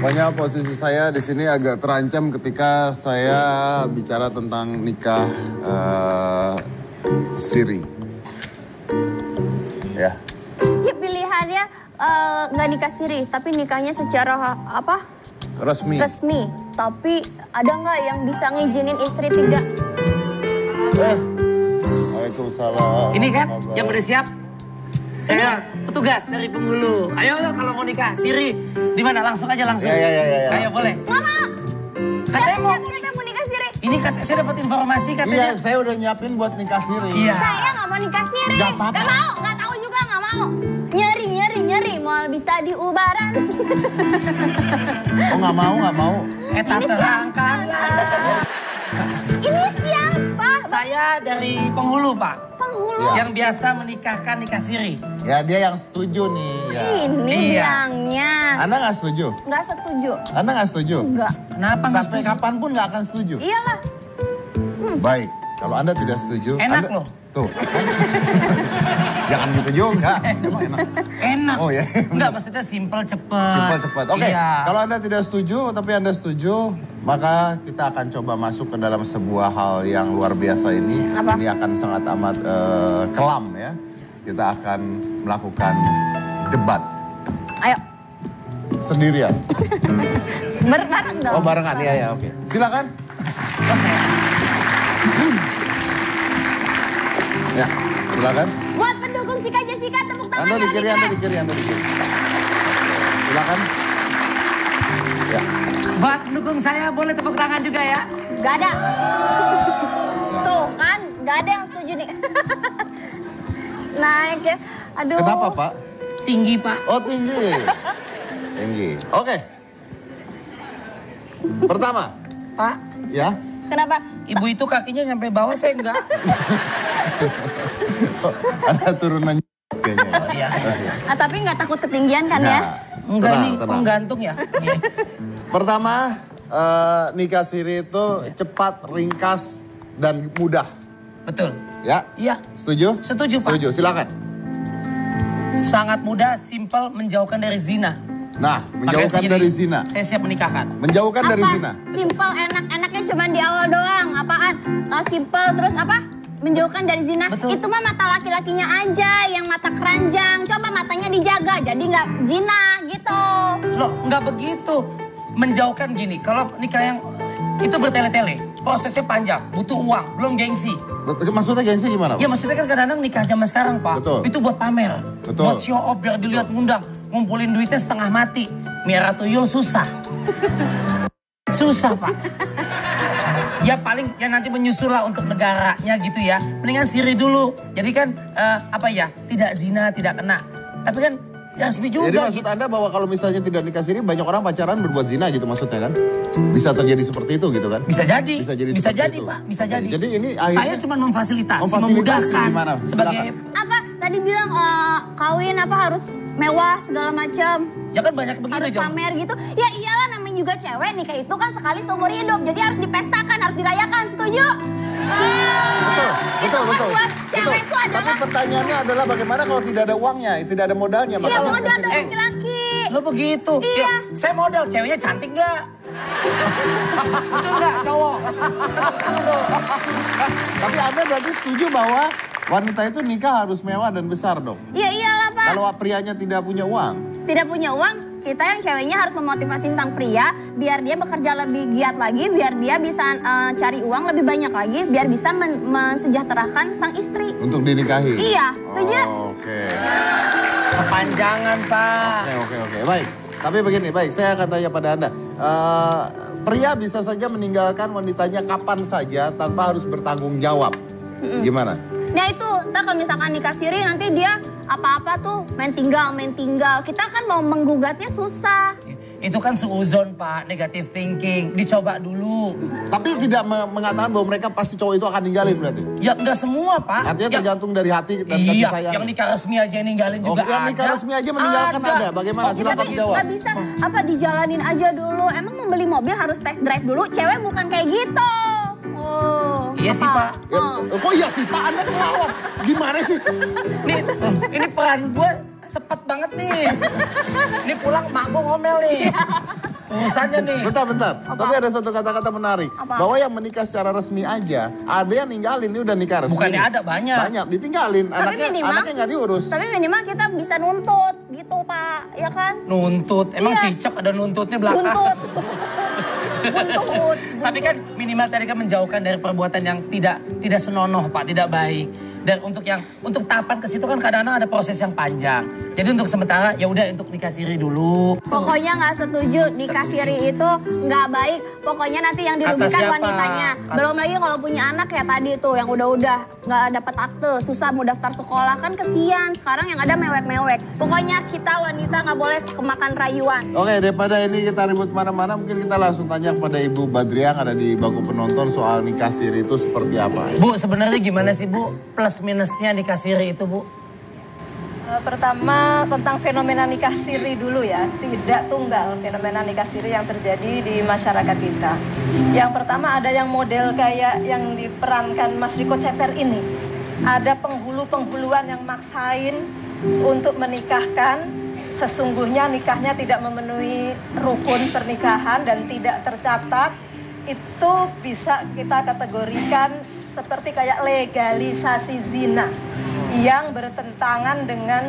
Pokoknya posisi saya di sini agak terancam ketika saya bicara tentang nikah siri. Ya. Ya pilihannya nggak nikah siri, tapi nikahnya secara apa? Resmi. Resmi. Tapi ada nggak yang bisa ngizinin istri tidak? Waalaikumsalam. Ini kan yang udah siap? Saya petugas dari penghulu. Ayo kalau mau nikah siri. Di mana? Langsung aja langsung. Ya. Ayo boleh. Nggak mau. Katanya mau. Siapa mau nikah siri? Ini katanya saya dapat informasi katanya. Iya, saya udah nyiapin buat nikah siri. Iya. Saya nggak mau nikah siri. Nggak apa-apa. Nggak mau, nggak tahu juga nggak mau. Nyeri, mau bisa diubaran. Oh nggak mau. Eta terangkanlah. Ini siapa? Saya dari penghulu, Pak. Penghulu. Yang biasa menikahkan nikah siri. Ya dia yang setuju nih. Ya. Ini Iya. bilangnya. Anda nggak setuju? Nggak setuju. Anda nggak setuju? Enggak. Kenapa nggak Sampai setuju? kapanpun nggak akan setuju. Iyalah. Baik, kalau Anda tidak setuju. Enak Anda... loh. Tuh. Jangan gitu juga. Emang enak. Enak. Oh ya. Enggak, maksudnya simple, cepet. Simpel cepat. Oke, Iya. kalau Anda tidak setuju, tapi Anda setuju, maka kita akan coba masuk ke dalam sebuah hal yang luar biasa ini. Apa? Ini akan sangat amat kelam ya. Kita akan melakukan debat Ayo. sendirian. Bareng dong. Oh barengan, ya oke. Silakan. Oh, saya. Ya, silakan. Buat pendukung Cika Jessica, tepuk tangan. Anda di yang kiri, keren. Anda di kiri, Anda di kiri. Silakan. Ya. Buat pendukung saya boleh tepuk tangan juga ya. Gak ada. Tuh kan, gak ada yang setuju nih. Naik ya. Aduh. Kenapa Pak? Tinggi, Pak. Oh tinggi. Tinggi. Oke. Pertama, Pak, ya. Kenapa? ibu itu kakinya nyampe bawah, saya enggak. Ada turunan kayaknya ya. Iya. Tapi nggak takut ketinggian kan ya? Enggak, tenang, ini tenang. penggantung ya. Iya. Pertama, nikah siri itu cepat, ringkas, dan mudah. Betul. Ya, Iya, setuju? setuju, Pak. Setuju, silakan. Sangat mudah, simple, menjauhkan dari zina. Nah, Makanya menjauhkan saya dari jadi- zina. Saya siap menikahkan. Menjauhkan dari zina. Simple, enak-enaknya cuma di awal doang. Apaan? Simple, terus apa? Menjauhkan dari zina. Betul. Itu mah mata laki-lakinya aja yang mata keranjang. Coba matanya dijaga, jadi nggak zina gitu. Loh, nggak begitu. Menjauhkan gini, kalau nikah yang itu bertele-tele, prosesnya panjang, butuh uang, belum gengsi. Maksudnya gengsi gimana? Ya maksudnya kan kadang-kadang nikah zaman sekarang, Pak. Betul. Itu buat pamer. Betul. Buat show off biar dilihat ngundang. Ngumpulin duitnya setengah mati. Miara tuyul susah. Susah, Pak. Ya paling ya nanti menyusul lah untuk negaranya gitu ya. Mendingan siri dulu. Jadi kan apa ya, tidak zina, tidak kena. Tapi kan ya resmi juga. Jadi maksud gitu. Anda bahwa kalau misalnya tidak nikah siri, banyak orang pacaran berbuat zina gitu maksudnya kan? Bisa terjadi seperti itu gitu kan? Bisa jadi. Bisa jadi Bisa seperti jadi, itu. Pak. Bisa Oke, jadi. jadi ini akhirnya... Saya cuma memfasilitasi, Memfasilitasi memudahkan. gimana? Sebagai Apa? Tadi bilang kawin apa harus mewah segala macam. ya kan banyak begitu, Harus Jom. pamer gitu. Ya iyalah namanya juga cewek, nikah itu kan sekali seumur hidup. Jadi harus dipestakan, harus dirayakan. Setuju? Itu kan buat cewek itu adalah... Tapi pertanyaannya adalah bagaimana kalau tidak ada uangnya, tidak ada modalnya. Iya makanya modal nikah dong siri. laki-laki. Lo begitu. Iya. Ya, saya modal, ceweknya cantik nggak? Betul nggak, cowok? Tapi Anda berarti setuju bahwa wanita itu nikah harus mewah dan besar dong? Ya iyalah Pak. Kalau prianya tidak punya uang? Tidak punya uang, kita yang ceweknya harus memotivasi sang pria biar dia bekerja lebih giat lagi, biar dia bisa cari uang lebih banyak lagi, biar bisa mensejahterakan sang istri. Untuk dinikahi? Iya, setuju? Oke. Kepanjangan, Pak. Oke. Baik. Tapi begini, baik. Saya akan tanya pada Anda. Pria bisa saja meninggalkan wanitanya kapan saja tanpa harus bertanggung jawab. Gimana? Nah itu, ntar kalau misalkan nikah siri nanti dia apa-apa tuh main tinggal. Kita kan mau menggugatnya susah. Itu kan suuzon, Pak, negative thinking. Dicoba dulu. Tapi tidak mengatakan bahwa mereka pasti cowok itu akan ninggalin berarti? Ya enggak semua, Pak. Artinya Yang- tergantung dari hati dan kasih Iya, sayang. yang nikah resmi aja yang ninggalin juga yang nikah ada. resmi aja meninggalkan ada. Bagaimana? Silakan Tapi jawab. nggak bisa, apa dijalanin aja dulu. Emang mau beli mobil harus test drive dulu, cewek bukan kayak gitu. Oh, Iya sih, Pak. Ya, kok iya sih Pak, Anda kelawak. Gimana sih? Nih, ini peran gue sepet banget nih. Ini pulang mak gue ngomel nih. urusannya nih. Bentar. Tapi ada satu kata-kata menarik. Apa? Bahwa yang menikah secara resmi aja, ada yang ninggalin, ini udah nikah resmi. Bukannya nih. ada, banyak. Banyak, ditinggalin. Anaknya nggak diurus. Tapi minimal kita bisa nuntut gitu Pak, ya kan? Nuntut, emang Iya. cicak ada nuntutnya belakang. Buntut. Tapi kan minimal tadi kan menjauhkan dari perbuatan yang tidak senonoh Pak, tidak baik. Dan untuk tahapan ke situ kan kadang-kadang ada proses yang panjang. Jadi untuk sementara ya udah untuk nikah siri dulu. Pokoknya nggak setuju nikah siri itu nggak baik. Pokoknya nanti yang dirugikan siapa? wanitanya. Belum lagi kalau punya anak kayak tadi tuh yang udah nggak dapat akte, susah mau daftar sekolah kan kesian. Sekarang yang ada mewek-mewek. Pokoknya kita wanita nggak boleh kemakan rayuan. Oke, daripada ini kita ribut mana-mana, mungkin kita langsung tanya kepada Ibu Badria yang ada di bangku penonton soal nikah siri itu seperti apa. Bu, sebenarnya gimana sih Bu plus minusnya nikah siri itu Bu? Pertama tentang fenomena nikah siri dulu ya, tidak tunggal fenomena nikah siri yang terjadi di masyarakat kita. Yang pertama ada yang model kayak yang diperankan Mas Riko Ceper ini. Ada penghulu-penghuluan yang maksain untuk menikahkan, sesungguhnya nikahnya tidak memenuhi rukun pernikahan dan tidak tercatat. Itu bisa kita kategorikan seperti kayak legalisasi zina yang bertentangan dengan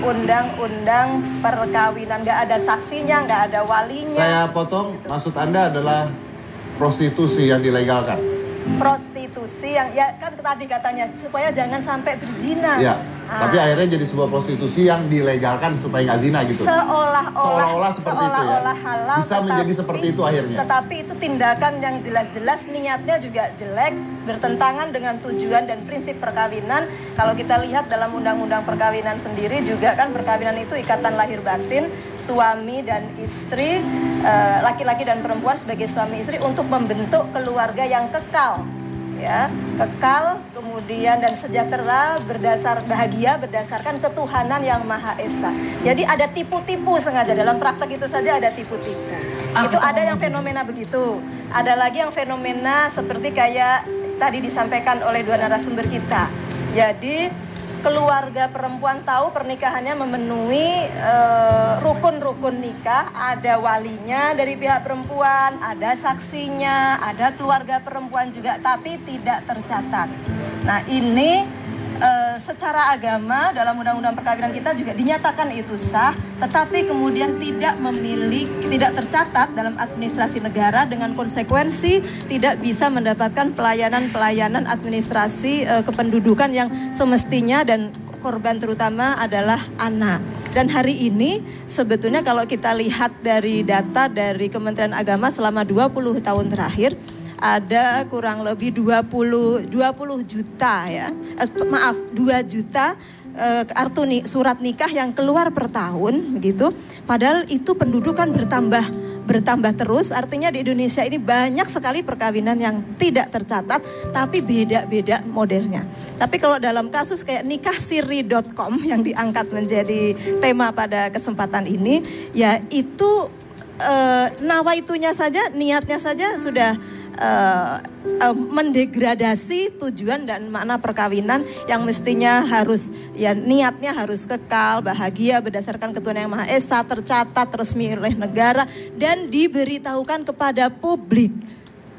undang-undang perkawinan. Nggak ada saksinya, nggak ada walinya. Saya potong, maksud Anda adalah prostitusi yang dilegalkan? Prostitusi yang, ya kan tadi katanya, supaya jangan sampai berzina. Ya, tapi akhirnya jadi sebuah prostitusi yang dilegalkan supaya nggak zina gitu? Seolah-olah seperti itu ya? Halal, bisa menjadi seperti itu akhirnya? Tetapi itu tindakan yang jelas-jelas niatnya juga jelek, bertentangan dengan tujuan dan prinsip perkawinan. Kalau kita lihat dalam undang-undang perkawinan sendiri juga kan perkawinan itu ikatan lahir batin, suami dan istri, laki-laki dan perempuan sebagai suami istri untuk membentuk keluarga yang kekal. Ya, kekal, kemudian dan sejahtera bahagia berdasarkan ketuhanan yang Maha Esa. Jadi ada tipu-tipu sengaja, dalam praktek itu saja ada tipu-tipu. Itu ada yang fenomena begitu. Ada lagi yang fenomena seperti kayak tadi disampaikan oleh dua narasumber kita. Jadi keluarga perempuan tahu pernikahannya memenuhi rukun-rukun nikah, ada walinya dari pihak perempuan, ada saksinya, ada keluarga perempuan juga, tapi tidak tercatat. Nah ini secara agama dalam undang-undang perkawinan kita juga dinyatakan itu sah, tetapi kemudian tidak tercatat dalam administrasi negara, dengan konsekuensi tidak bisa mendapatkan pelayanan administrasi kependudukan yang semestinya, dan korban terutama adalah anak. Dan hari ini sebetulnya kalau kita lihat dari data dari Kementerian Agama selama 20 tahun terakhir, ada kurang lebih 20 juta ya, 2 juta kartu surat nikah yang keluar per tahun begitu. Padahal itu penduduk kan bertambah terus, artinya di Indonesia ini banyak sekali perkawinan yang tidak tercatat, tapi beda-beda modelnya. Tapi kalau dalam kasus kayak nikahsiri.com yang diangkat menjadi tema pada kesempatan ini, ya itu nawaitunya saja, niatnya saja sudah mendegradasi tujuan dan makna perkawinan yang mestinya harus, ya niatnya harus kekal, bahagia berdasarkan ketuhanan yang Maha Esa, tercatat resmi oleh negara dan diberitahukan kepada publik.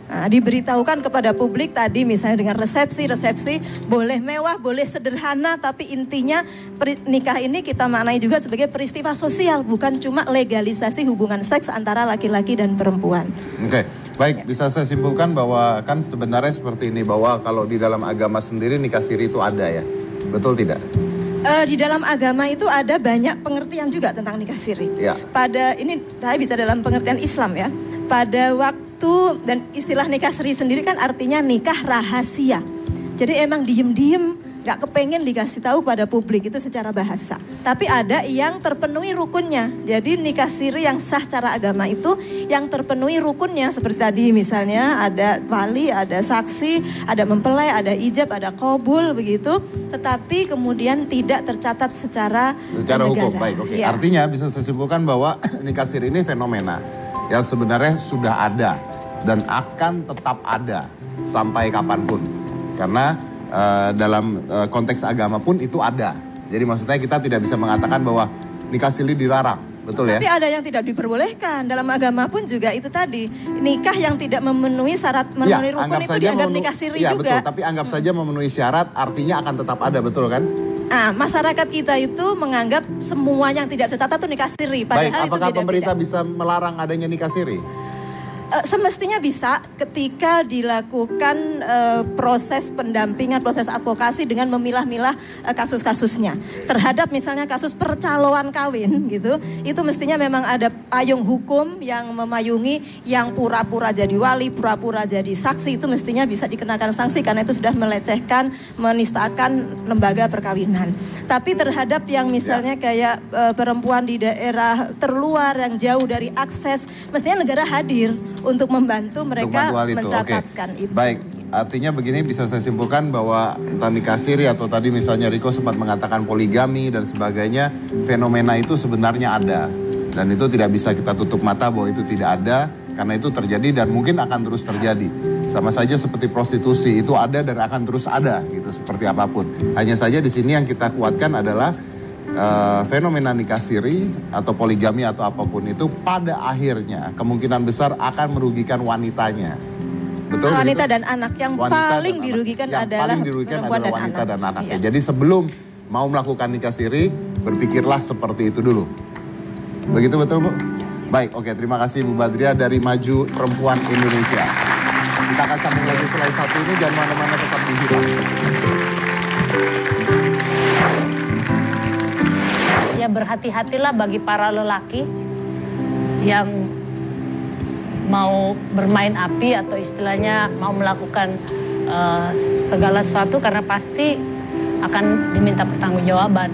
Nah, diberitahukan kepada publik tadi misalnya dengan resepsi boleh mewah, boleh sederhana, tapi intinya nikah ini kita maknai juga sebagai peristiwa sosial, bukan cuma legalisasi hubungan seks antara laki-laki dan perempuan. Oke, baik, bisa saya simpulkan bahwa kan sebenarnya seperti ini, bahwa kalau di dalam agama sendiri nikah siri itu ada ya, betul tidak? Di dalam agama itu ada banyak pengertian juga tentang nikah siri. Ya. Pada ini saya bisa dalam pengertian Islam ya. Pada waktu dan istilah nikah siri sendiri kan artinya nikah rahasia. Jadi emang diem-diem, gak kepengen dikasih tahu pada publik, itu secara bahasa. Tapi ada yang terpenuhi rukunnya. Jadi nikah siri yang sah secara agama itu yang terpenuhi rukunnya. Seperti tadi misalnya ada wali, ada saksi, ada mempelai, ada ijab, ada qabul begitu. Tetapi kemudian tidak tercatat secara hukum. Baik, oke. Ya. Artinya bisa saya simpulkan bahwa nikah siri ini fenomena yang sebenarnya sudah ada dan akan tetap ada sampai kapanpun. Karena dalam konteks agama pun itu ada. Jadi maksudnya kita tidak bisa mengatakan bahwa nikah siri dilarang. Betul ya? Tapi ada yang tidak diperbolehkan. Dalam agama pun juga itu tadi. Nikah yang tidak memenuhi syarat, memenuhi rukun itu dianggap nikah siri ya, juga. Betul, tapi anggap saja memenuhi syarat artinya akan tetap ada, betul kan? Nah, masyarakat kita itu menganggap semua yang tidak tercatat itu nikah siri. Padahal Baik, apakah itu beda-beda. pemerintah bisa melarang adanya nikah siri? Semestinya bisa ketika dilakukan proses pendampingan, proses advokasi dengan memilah-milah kasus-kasusnya. Terhadap misalnya kasus percaloan kawin gitu, itu mestinya memang ada payung hukum yang memayungi yang pura-pura jadi wali, pura-pura jadi saksi, itu mestinya bisa dikenakan sanksi karena itu sudah melecehkan, menistakan lembaga perkawinan. Tapi terhadap yang misalnya kayak perempuan di daerah terluar yang jauh dari akses, mestinya negara hadir untuk membantu mereka mencatatkan itu. Baik, artinya begini bisa saya simpulkan bahwa entah nikah siri atau tadi misalnya Riko sempat mengatakan poligami dan sebagainya, fenomena itu sebenarnya ada. Dan itu tidak bisa kita tutup mata bahwa itu tidak ada, karena itu terjadi dan mungkin akan terus terjadi. Sama saja seperti prostitusi, itu ada dan akan terus ada gitu, seperti apapun. Hanya saja di sini yang kita kuatkan adalah fenomena nikah siri atau poligami atau apapun itu pada akhirnya kemungkinan besar akan merugikan wanitanya. Betul? Wanita begitu? dan anak yang paling dirugikan adalah perempuan wanita dan anak. Iya. Jadi sebelum mau melakukan nikah siri, berpikirlah seperti itu dulu. Begitu betul, Bu? Baik, oke, terima kasih Bu Badria dari Maju Perempuan Indonesia. Kita akan sambung lagi setelah satu ini, jangan mana-mana, tetap di Hiram. Ya berhati-hatilah bagi para lelaki yang mau bermain api atau istilahnya mau melakukan segala sesuatu karena pasti akan diminta pertanggungjawaban.